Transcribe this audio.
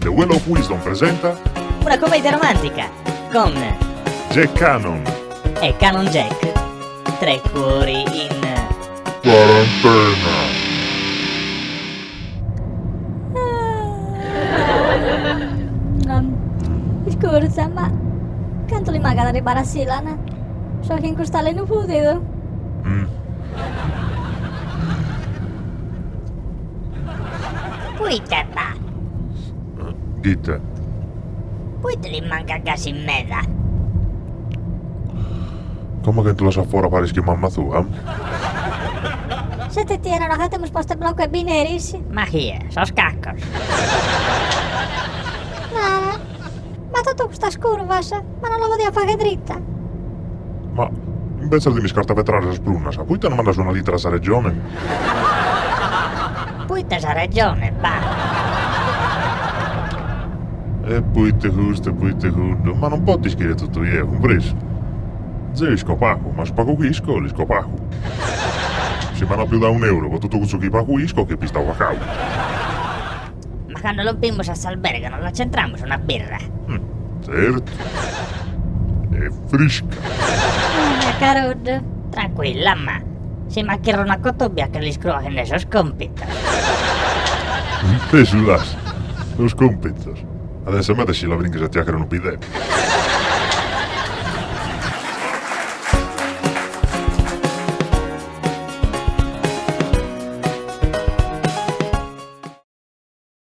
The Well of Wisdom presenta Una commedia romantica con Jack Cannon. e Canon Jack. Tre cuori in... Quarantena. Scusa, ma quanto li manca dari Barasilan? So che in costale non potevo. Puite ba, Gitte, puite li manca gas in meda. come che tu la sa fuori parischi mamma tua? Se te tienano che abbiamo sposto il blocco e bineris. Ma chi è? So scaccos. Ma tutto questa scurvas, ma non lo voglio fare dritta. Ma invece di mi scarta vetrare la spruna, sa, poi te ne mandas una lettera a sta regione? Puite sa ragione, ba. E poi te justo, ma non potti scrivere tutto io, compreso? Zio scopaco, ma spaco qui scoli scopaco. Si vanno più da €1 con tutto questo che paco isco che pista a cavo. Ma quando lo vimos a Salberga non la centramos una birra. Certo. È fresca. Mia carod. Tranquilla, ma. Si macchierà una cotobia che li scrojen esos compitas. Te sulas. Los compitos. Adesso me si la brinca se ti acrano pide.